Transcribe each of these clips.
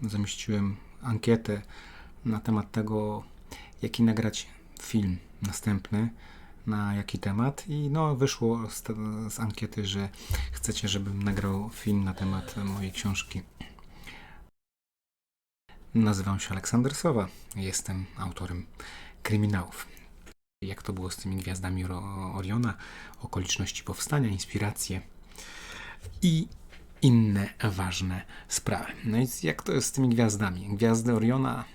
Zamieściłem ankietę na temat tego, jaki nagrać film następny, na jaki temat i wyszło z ankiety, że chcecie, żebym nagrał film na temat mojej książki. Nazywam się Aleksander Sowa, jestem autorem kryminałów. Jak to było z tymi gwiazdami Oriona, okoliczności powstania, inspiracje i inne ważne sprawy. No i jak to jest z tymi gwiazdami? Gwiazdy Oriona,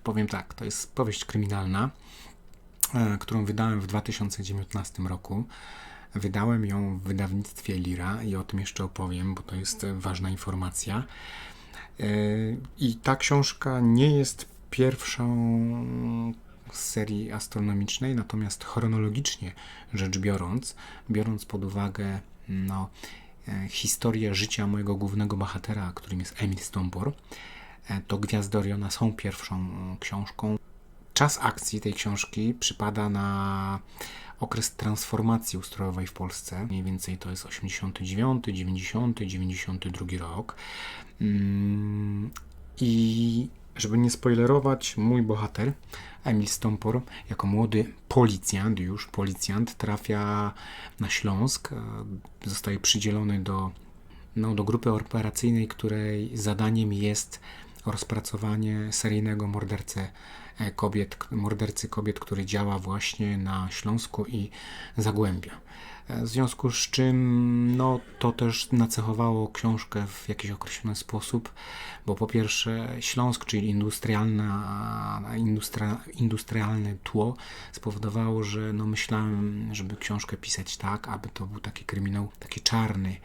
powiem tak, to jest powieść kryminalna, którą wydałem w 2019 roku. Wydałem ją w wydawnictwie Lira i o tym jeszcze opowiem, bo to jest ważna informacja. I ta książka nie jest pierwszą z serii astronomicznej, natomiast chronologicznie rzecz biorąc pod uwagę historię życia mojego głównego bohatera, którym jest Emil Stąpor, to Gwiazdy Oriona są pierwszą książką. Czas akcji tej książki przypada na okres transformacji ustrojowej w Polsce. Mniej więcej to jest 89, 90, 92 rok. I żeby nie spoilerować, mój bohater, Emil Stąpor, jako młody policjant, trafia na Śląsk, zostaje przydzielony do grupy operacyjnej, której zadaniem jest rozpracowanie seryjnego mordercy kobiet, który działa właśnie na Śląsku i Zagłębiu. W związku z czym to też nacechowało książkę w jakiś określony sposób, bo po pierwsze Śląsk, czyli industrialne tło spowodowało, że myślałem, żeby książkę pisać tak, aby to był taki kryminał, taki czarny,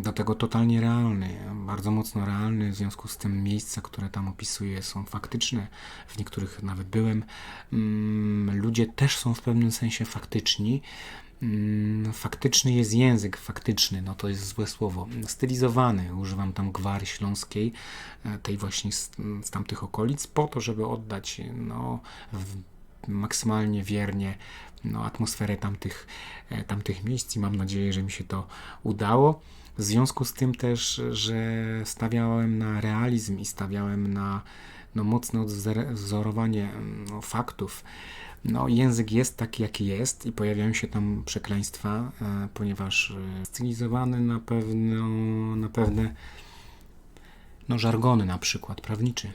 do tego totalnie realny, bardzo mocno realny, w związku z tym miejsca, które tam opisuję, są faktyczne, w niektórych nawet byłem. Ludzie też są w pewnym sensie faktyczni. Faktyczny jest język, to jest złe słowo, stylizowany, używam tam gwary śląskiej, tej właśnie z tamtych okolic, po to, żeby oddać maksymalnie wiernie atmosferę tamtych miejsc i mam nadzieję, że mi się to udało. W związku z tym też, że stawiałem na realizm i stawiałem na mocne odwzorowanie faktów. Język jest taki, jaki jest i pojawiają się tam przekleństwa, ponieważ stylizowany na pewne żargony, na przykład prawniczy,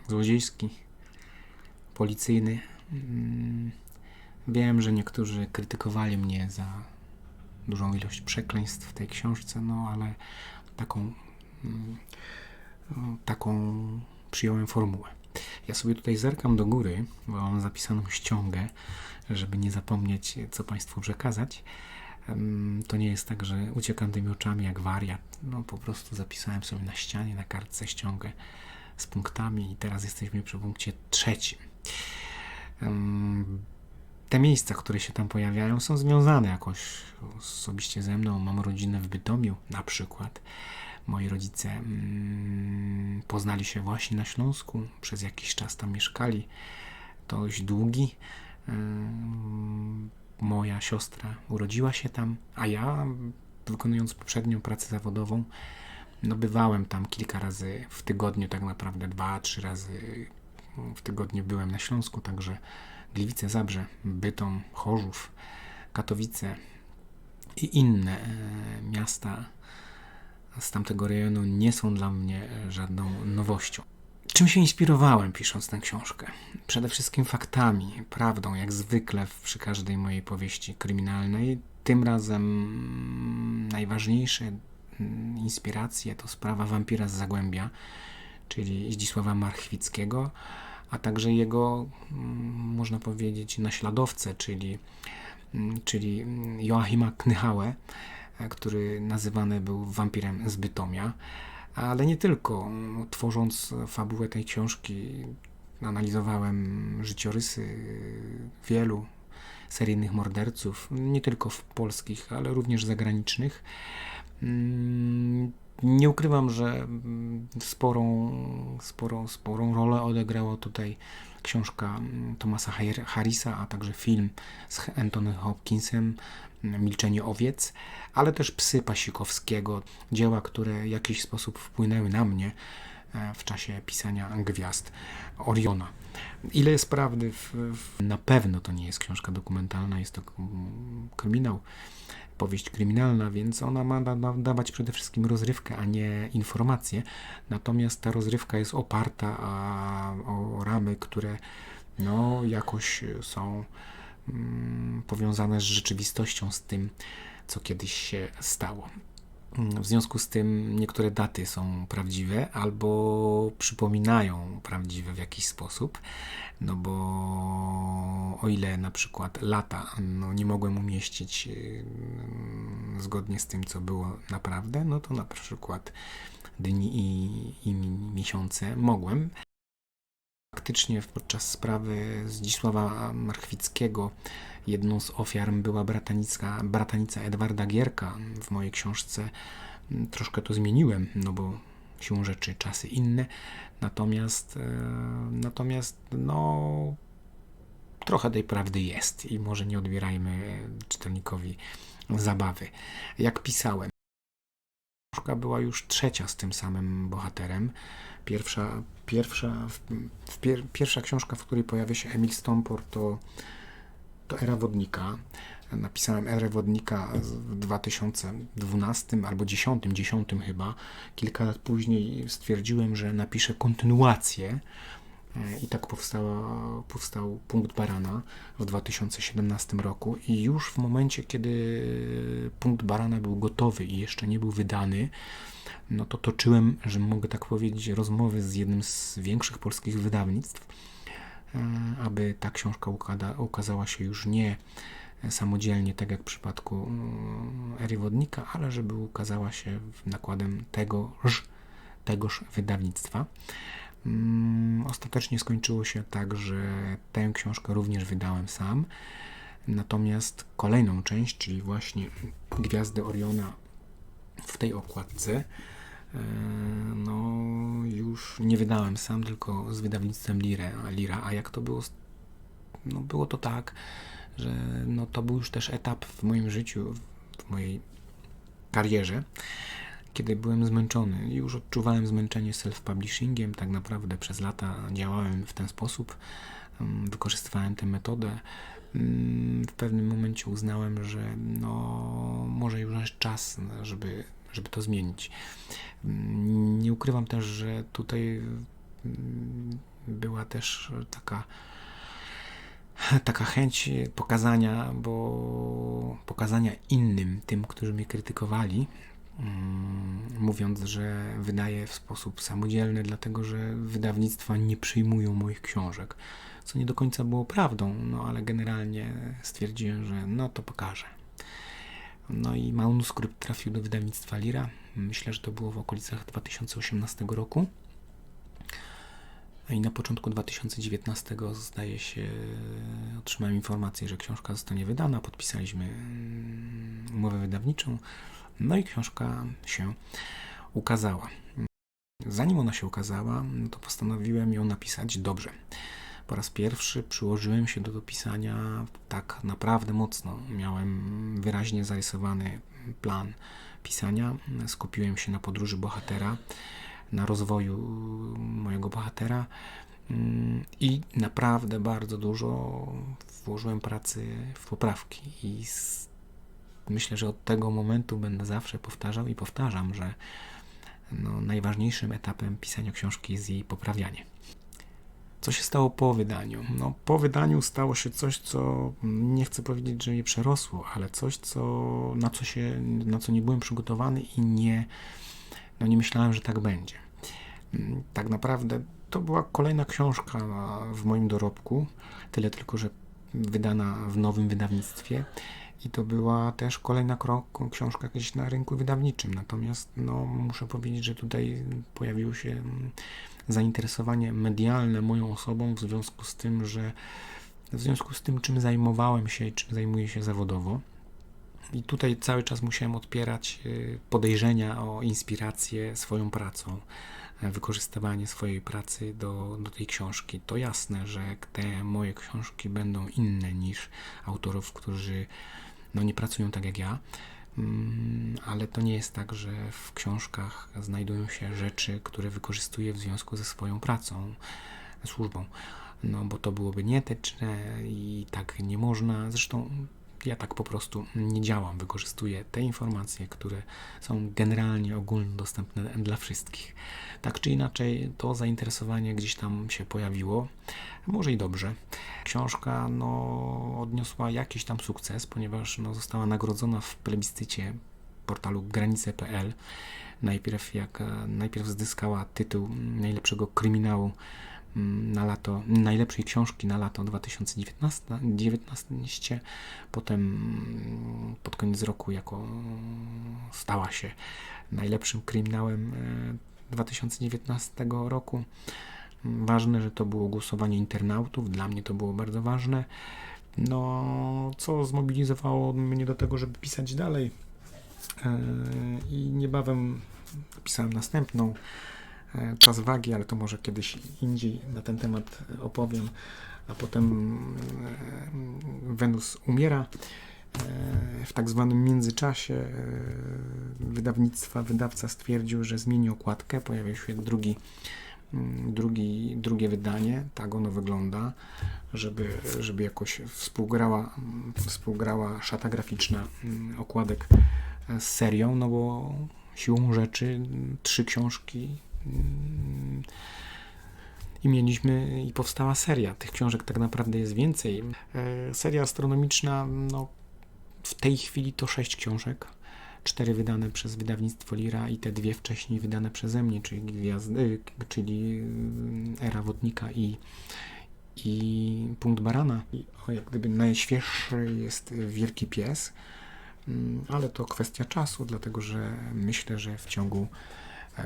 złodziejski, policyjny. Wiem, że niektórzy krytykowali mnie za dużą ilość przekleństw w tej książce, ale taką przyjąłem formułę. Ja sobie tutaj zerkam do góry, bo mam zapisaną ściągę, żeby nie zapomnieć, co Państwu przekazać. To nie jest tak, że uciekam tymi oczami jak wariat. Po prostu zapisałem sobie na ścianie, na kartce ściągę z punktami i teraz jesteśmy przy punkcie 3. Te miejsca, które się tam pojawiają, są związane jakoś osobiście ze mną. Mam rodzinę w Bytomiu na przykład. Moi rodzice poznali się właśnie na Śląsku, przez jakiś czas tam mieszkali, dość długi. Moja siostra urodziła się tam, a ja, wykonując poprzednią pracę zawodową, bywałem tam kilka razy w tygodniu, tak naprawdę 2-3 razy w tygodniu byłem na Śląsku, także Gliwice, Zabrze, Bytom, Chorzów, Katowice i inne miasta z tamtego rejonu nie są dla mnie żadną nowością. Czym się inspirowałem, pisząc tę książkę? Przede wszystkim faktami, prawdą, jak zwykle przy każdej mojej powieści kryminalnej. Tym razem najważniejsze inspiracje to sprawa wampira z Zagłębia, czyli Zdzisława Marchwickiego, a także jego, można powiedzieć, naśladowcę, czyli Joachima Knychałę, który nazywany był wampirem z Bytomia, ale nie tylko. Tworząc fabułę tej książki, analizowałem życiorysy wielu seryjnych morderców, nie tylko polskich, ale również zagranicznych. Nie ukrywam, że sporą rolę odegrała tutaj książka Thomasa Harrisa, a także film z Anthony Hopkinsem, Milczenie owiec, ale też Psy Pasikowskiego, dzieła, które w jakiś sposób wpłynęły na mnie w czasie pisania Gwiazd Oriona. Ile jest prawdy? Na pewno to nie jest książka dokumentalna, jest to kryminał, powieść kryminalna, więc ona ma dawać przede wszystkim rozrywkę, a nie informacje. Natomiast ta rozrywka jest oparta o ramy, które no, jakoś są powiązane z rzeczywistością, z tym, co kiedyś się stało. W związku z tym niektóre daty są prawdziwe albo przypominają prawdziwe w jakiś sposób, no bo o ile na przykład lata no nie mogłem umieścić zgodnie z tym, co było naprawdę, no to na przykład dni i miesiące mogłem. Faktycznie podczas sprawy Zdzisława Marchwickiego jedną z ofiar była bratanica Edwarda Gierka. W mojej książce troszkę to zmieniłem, no bo siłą rzeczy czasy inne, natomiast no trochę tej prawdy jest i może nie odbierajmy czytelnikowi zabawy. Jak pisałem, książka była już trzecia z tym samym bohaterem. Pierwsza książka, w której pojawia się Emil Stompor, to Era Wodnika. Napisałem Erę Wodnika w 2012 albo 10 chyba. Kilka lat później stwierdziłem, że napiszę kontynuację i tak powstał Punkt Barana w 2017 roku i już w momencie, kiedy Punkt Barana był gotowy i jeszcze nie był wydany, no to toczyłem, że mogę tak powiedzieć, rozmowy z jednym z większych polskich wydawnictw, aby ta książka ukazała się już nie samodzielnie, tak jak w przypadku Ery Wodnika, ale żeby ukazała się nakładem tegoż wydawnictwa. Ostatecznie skończyło się tak, że tę książkę również wydałem sam, natomiast kolejną część, czyli właśnie Gwiazdy Oriona w tej okładce, no już nie wydałem sam, tylko z wydawnictwem Lira. A jak to było? No było to tak, że no to był już też etap w moim życiu, w mojej karierze, kiedy byłem zmęczony. Już odczuwałem zmęczenie self-publishingiem, tak naprawdę przez lata działałem w ten sposób, wykorzystywałem tę metodę. W pewnym momencie uznałem, że no może już jest czas, żeby to zmienić. Nie ukrywam też, że tutaj była też taka chęć pokazania innym, tym, którzy mnie krytykowali, mówiąc, że wydaję w sposób samodzielny, dlatego że wydawnictwa nie przyjmują moich książek, co nie do końca było prawdą, no ale generalnie stwierdziłem, że no to pokażę. No i manuskrypt trafił do wydawnictwa Lira. Myślę, że to było w okolicach 2018 roku. I na początku 2019 zdaje się otrzymałem informację, że książka zostanie wydana. Podpisaliśmy umowę wydawniczą. No i książka się ukazała. Zanim ona się ukazała, no to postanowiłem ją napisać dobrze. Po raz pierwszy przyłożyłem się do pisania tak naprawdę mocno. Miałem wyraźnie zarysowany plan pisania. Skupiłem się na podróży bohatera, na rozwoju mojego bohatera i naprawdę bardzo dużo włożyłem pracy w poprawki i myślę, że od tego momentu będę zawsze powtarzał i powtarzam, że no, najważniejszym etapem pisania książki jest jej poprawianie. Co się stało po wydaniu? No, po wydaniu stało się coś, co nie chcę powiedzieć, że mnie przerosło, ale coś, na co nie byłem przygotowany i nie myślałem, że tak będzie. Tak naprawdę to była kolejna książka w moim dorobku, tyle tylko, że wydana w nowym wydawnictwie i to była też kolejna książka gdzieś na rynku wydawniczym. Natomiast no, muszę powiedzieć, że tutaj pojawiło się zainteresowanie medialne moją osobą w związku z tym, czym zajmowałem się i czym zajmuję się zawodowo. I tutaj cały czas musiałem odpierać podejrzenia o inspirację swoją pracą, wykorzystywanie swojej pracy do tej książki. To jasne, że te moje książki będą inne niż autorów, którzy no nie pracują tak jak ja, ale to nie jest tak, że w książkach znajdują się rzeczy, które wykorzystuję w związku ze swoją pracą, służbą. No bo to byłoby nieetyczne i tak nie można. Zresztą ja tak po prostu nie działam. Wykorzystuję te informacje, które są generalnie ogólnodostępne dla wszystkich. Tak czy inaczej, to zainteresowanie gdzieś tam się pojawiło. Może i dobrze. Książka odniosła jakiś tam sukces, ponieważ została nagrodzona w plebiscycie portalu granice.pl. Najpierw zyskała tytuł najlepszego kryminału na lato, najlepszej książki na lato 2019, potem pod koniec roku stała się najlepszym kryminałem 2019 roku. Ważne, że to było głosowanie internautów, dla mnie to było bardzo ważne, co zmobilizowało mnie do tego, żeby pisać dalej i niebawem napisałem następną, Czas wagi, ale to może kiedyś indziej na ten temat opowiem, a potem Wenus umiera. W tak zwanym międzyczasie wydawca stwierdził, że zmieni okładkę, pojawił się drugie wydanie, tak ono wygląda, żeby jakoś współgrała szata graficzna okładek z serią, bo siłą rzeczy 3 książki i powstała seria. Tych książek tak naprawdę jest więcej. Seria astronomiczna, w tej chwili to 6 książek. 4 wydane przez wydawnictwo Lira i te 2 wcześniej wydane przeze mnie, czyli Era Wodnika i Punkt Barana. Jak gdyby najświeższy jest Wielki Pies, ale to kwestia czasu, dlatego że myślę, że w ciągu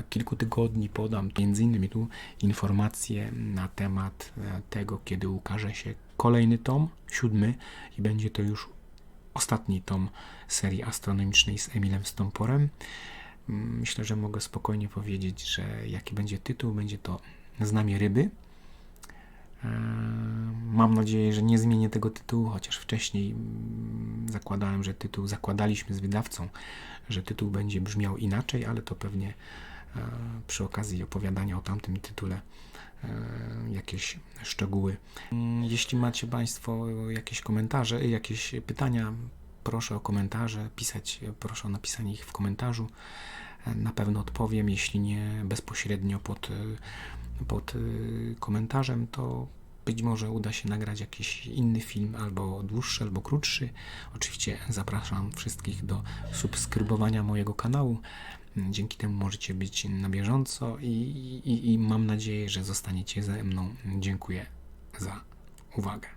kilku tygodni podam między innymi tu informacje na temat tego, kiedy ukaże się kolejny tom, 7, i będzie to już ostatni tom serii astronomicznej z Emilem Stomporem. Myślę, że mogę spokojnie powiedzieć, że jaki będzie tytuł, będzie to Znamie Ryby. Mam nadzieję, że nie zmienię tego tytułu, chociaż wcześniej zakładaliśmy z wydawcą, że tytuł będzie brzmiał inaczej, ale to pewnie przy okazji opowiadania o tamtym tytule jakieś szczegóły. Jeśli macie Państwo jakieś komentarze, jakieś pytania, proszę o komentarze, proszę o napisanie ich w komentarzu. Na pewno odpowiem, jeśli nie bezpośrednio pod komentarzem, to być może uda się nagrać jakiś inny film, albo dłuższy, albo krótszy. Oczywiście zapraszam wszystkich do subskrybowania mojego kanału. Dzięki temu możecie być na bieżąco i mam nadzieję, że zostaniecie ze mną. Dziękuję za uwagę.